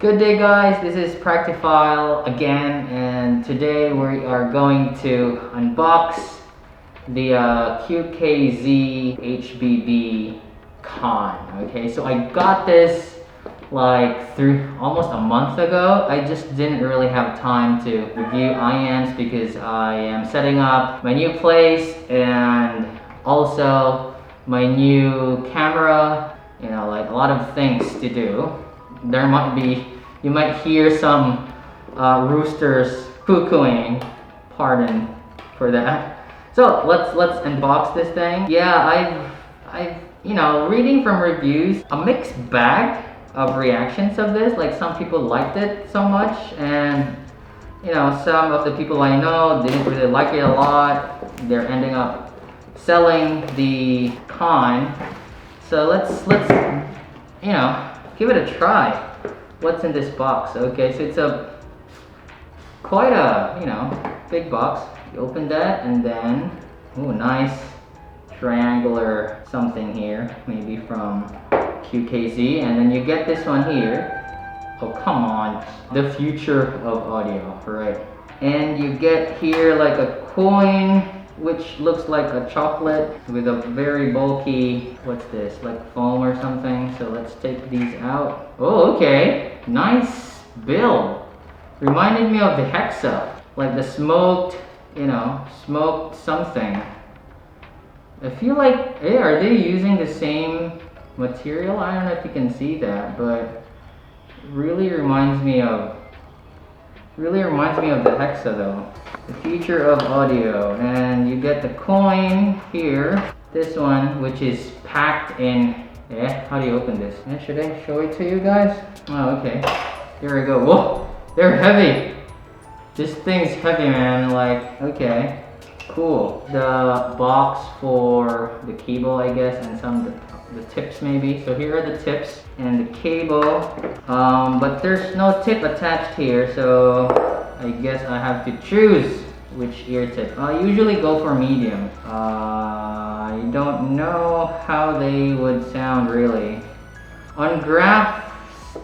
Good day guys, this is Practifile again, and today we are going to unbox the QKZ HBB con. Okay, so I got this like almost a month ago. I just didn't really have time to review IAMs because I am setting up my new place and also my new camera, you know, like a lot of things to do. You might hear some roosters cuckooing, pardon for that. So let's unbox this thing. Yeah, I've reading from reviews, a mixed bag of reactions of this. Like some people liked it so much, and some of the people I know didn't really like it a lot. They're ending up selling the con. So let's give it a try. What's in this box? Okay, so it's quite a big box. You open that and then nice triangular something here, maybe from QKZ, and then you get this one here. Oh come on, the future of audio, right? And you get here like a coin which looks like a chocolate with a very bulky, what's this, like foam or something. So let's take these out. Oh, okay, nice build. Reminded me of the Hexa, like the smoked something. I feel like, hey, are they using the same material? I don't know if you can see that, but really reminds me of the Hexa though. The future of audio. And you get the coin here. This one, which is packed in, how do you open this? Should I show it to you guys? Oh, okay. Here we go. Whoa, they're heavy. This thing's heavy, man. Like, okay, cool. The box for the cable, I guess, and some of the tips maybe. So here are the tips and the cable, but there's no tip attached here, so I guess I have to choose which ear tip. I usually go for medium. I don't know how they would sound really. On graphs,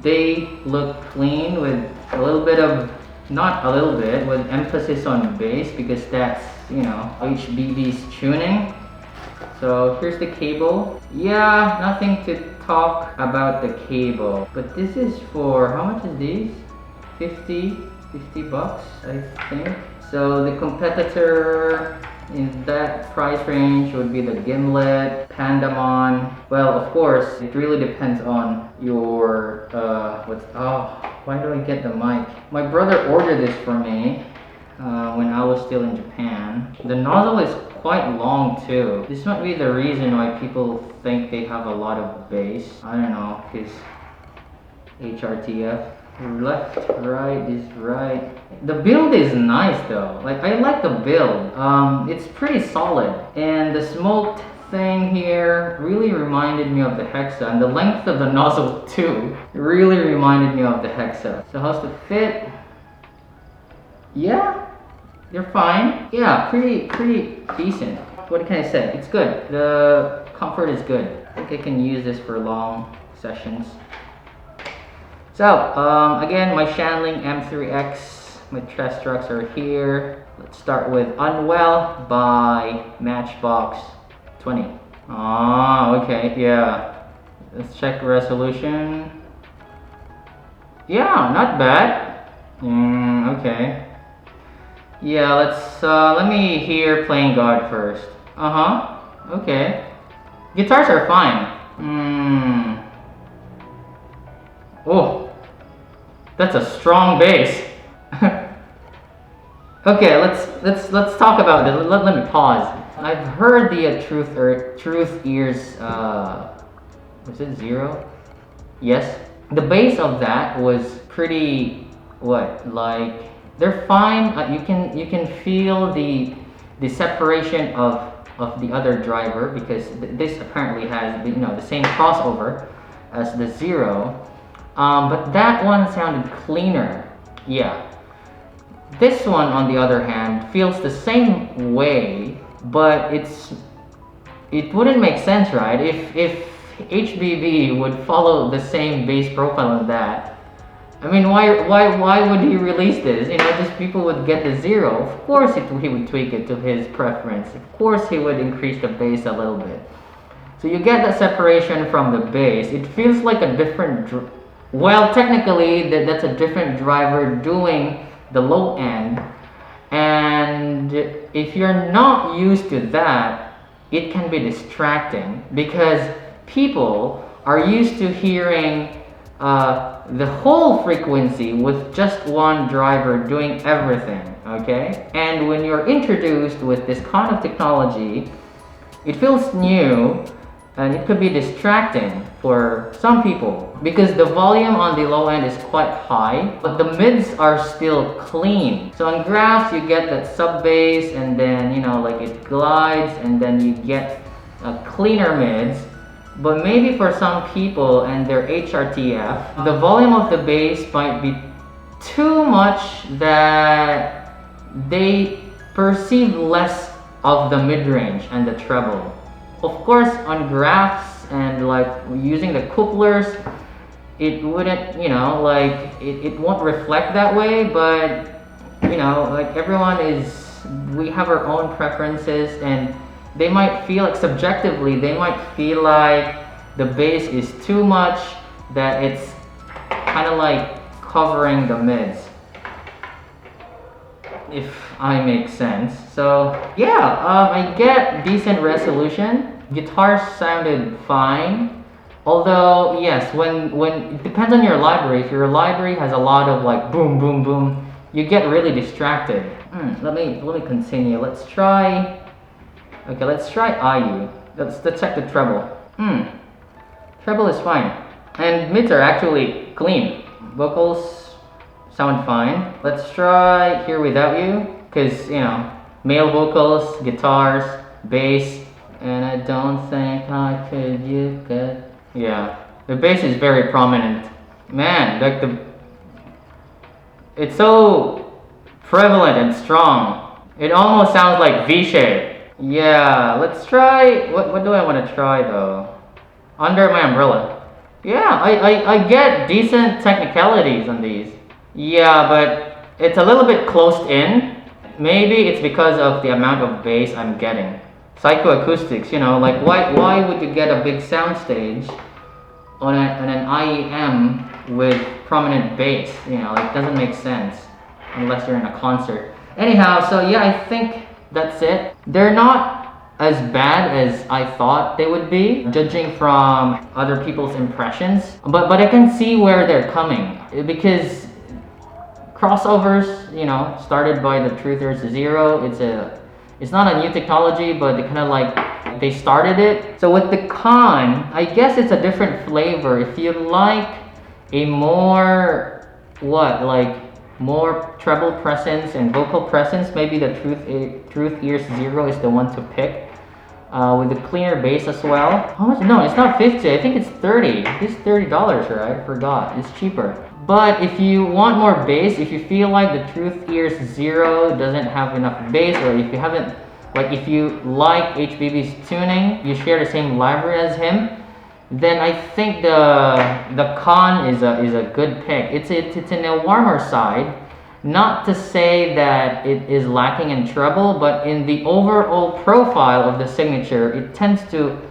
they look clean with a little bit of, not a little bit, with emphasis on bass because that's, HBB's tuning. So here's the cable. Yeah, nothing to talk about the cable. But this is for, how much is these? 50 bucks, I think. So the competitor in that price range would be the Gimlet, Pandamon. Well, of course, it really depends on your, why do I get the mic? My brother ordered this for me when I was still in Japan. The nozzle is quite long too. This might be the reason why people think they have a lot of bass. I don't know, because HRTF. Left, right is right. The build is nice though. Like, I like the build. It's pretty solid. And the smoked thing here really reminded me of the Hexa. And the length of the nozzle too really reminded me of the Hexa. So how's the fit? Yeah, they're fine. Yeah, pretty decent. What can I say? It's good. The comfort is good. I think I can use this for long sessions. So, again, my Shanling M3X, my test trucks are here. Let's start with Unwell by Matchbox 20. Ah, okay, yeah. Let's check resolution. Yeah, not bad. Okay. Yeah, let me hear Playing God first. Okay. Guitars are fine. Oh. That's a strong bass. Okay, let's talk about this. Let me pause. I've heard the Truth Ears. Was it 0? Yes. The bass of that was pretty. Like, they're fine. You can feel the separation of the other driver because this apparently has the same crossover as the 0. But that one sounded cleaner. Yeah. This one, on the other hand, feels the same way, but it wouldn't make sense, right? If HBB would follow the same bass profile on that, I mean, why would he release this? You know, just people would get the zero. Of course, he would tweak it to his preference. Of course, he would increase the bass a little bit. So you get that separation from the bass. It feels like a different. Well, technically, that's a different driver doing the low end. And if you're not used to that, it can be distracting because people are used to hearing the whole frequency with just one driver doing everything, okay? And when you're introduced with this kind of technology, it feels new and it could be distracting for some people because the volume on the low end is quite high, but the mids are still clean. So on graphs, you get that sub bass and then, you know, like it glides and then you get cleaner mids. But maybe for some people and their HRTF, the volume of the bass might be too much that they perceive less of the mid-range and the treble. Of course, on graphs and like using the couplers, it wouldn't, you know, like it won't reflect that way, but you know, like we have our own preferences and they might feel like subjectively, they might feel like the bass is too much, that it's kind of like covering the mids, if I make sense. So yeah, I get decent resolution. Guitars sounded fine. Although yes, when it depends on your library. If your library has a lot of like boom boom boom, you get really distracted. Let me continue. Let's try IU. Let's check the treble. Treble is fine. And mids are actually clean. Vocals sound fine. Let's try Here Without You, because you know, male vocals, guitars, bass, and I don't think I could you could. Yeah, the bass is very prominent. Man, like it's so prevalent and strong. It almost sounds like V-shape. Yeah, let's try, what do I want to try though? Under My Umbrella. Yeah, I get decent technicalities on these. Yeah, but it's a little bit closed in. Maybe it's because of the amount of bass I'm getting. Psychoacoustics, you know, like why would you get a big soundstage on an IEM with prominent bass? You know, like, it doesn't make sense unless you're in a concert. Anyhow, so yeah, I think that's it. They're not as bad as I thought they would be, judging from other people's impressions. But I can see where they're coming, because crossovers, you know, started by the Truthers Zero. It's not a new technology, but they kind of like, they started it. So with the Con, I guess it's a different flavor. If you like a more, more treble presence and vocal presence, maybe the Truth Ears Zero is the one to pick. With the cleaner bass as well. How much? No, it's not 50. I think it's 30. It's $30, right? I forgot. It's cheaper. But if you want more bass, if you feel like the Truth Ears Zero doesn't have enough bass, or if you haven't, like if you like HBB's tuning, you share the same library as him, then I think the Con is a good pick. It's in a warmer side. Not to say that it is lacking in treble, but in the overall profile of the signature, it tends to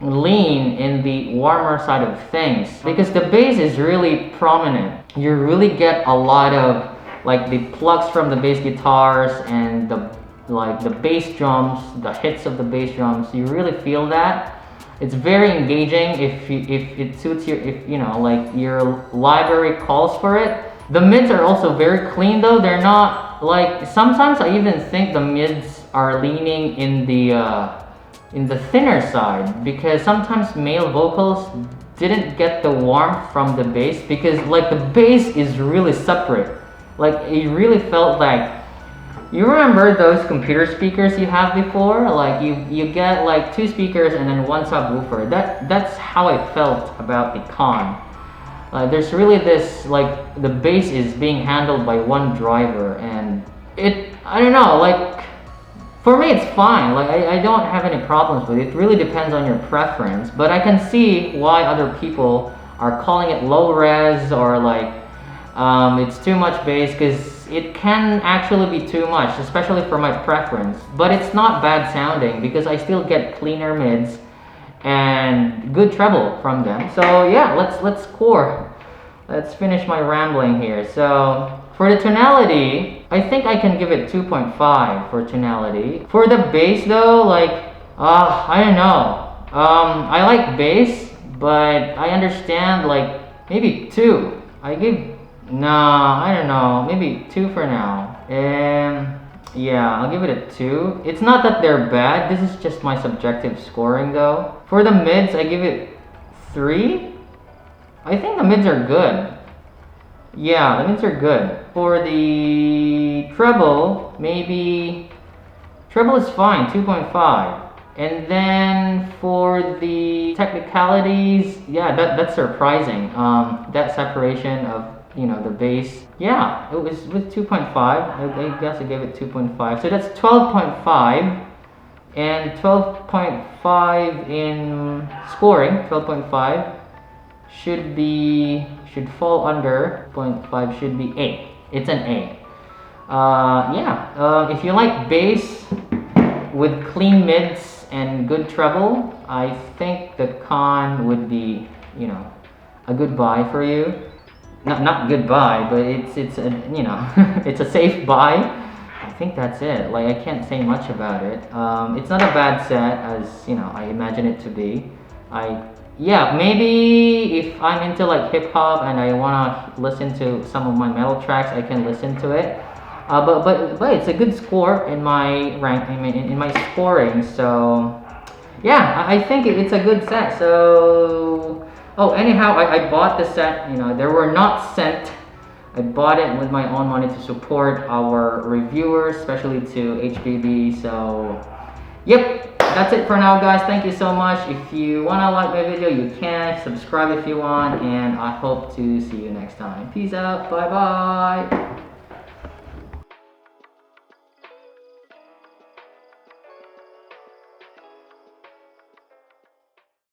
lean in the warmer side of things, because the bass is really prominent. You really get a lot of like the plucks from the bass guitars and the bass drums, the hits of the bass drums. You really feel that. It's very engaging if it suits if you know, like your library calls for it. The mids are also very clean though. They're not like, sometimes I even think the mids are leaning in the thinner side, because sometimes male vocals didn't get the warmth from the bass, because like the bass is really separate. Like it really felt like, you remember those computer speakers you have before? Like you get like two speakers and then one subwoofer. That's how I felt about the Con. There's really this, like, the bass is being handled by one driver, and I don't know, like, for me it's fine. Like, I don't have any problems with it. It really depends on your preference, but I can see why other people are calling it low res, or like It's too much bass because it can actually be too much, especially for my preference. But it's not bad sounding because I still get cleaner mids and good treble from them. So yeah, let's score. Let's finish my rambling here. So for the tonality, I think I can give it 2.5 for tonality. For the bass though, like I don't know. I like bass, but I understand like maybe 2. I give no, I don't know, maybe 2 for now. Yeah, I'll give it a 2. It's not that they're bad, this is just my subjective scoring though. For the mids, I give it 3. I think the mids are good. Yeah, the mids are good. For the treble, maybe treble is fine, 2.5. And then for the technicalities, yeah, that's surprising. That separation of the bass. Yeah, it was with 2.5. I guess I gave it 2.5. So that's 12.5 and 12.5 in scoring. 12.5 should fall under 0.5, should be A. It's an A. Yeah, if you like bass with clean mids and good treble, I think the con would be, a good buy for you. Not good buy, but it's a it's a safe buy. I think that's it. Like, I can't say much about it. It's not a bad set as I imagine it to be. Yeah, maybe if I'm into like hip hop and I wanna listen to some of my metal tracks, I can listen to it. But it's a good score in my rank in my scoring. So yeah, I think it's a good set. So anyhow, I bought the set. They were not sent. I bought it with my own money to support our reviewers, especially to HBB. So yep, that's it for now, guys. Thank you so much. If you wanna like my video, you can subscribe if you want, and I hope to see you next time. Peace out. Bye bye.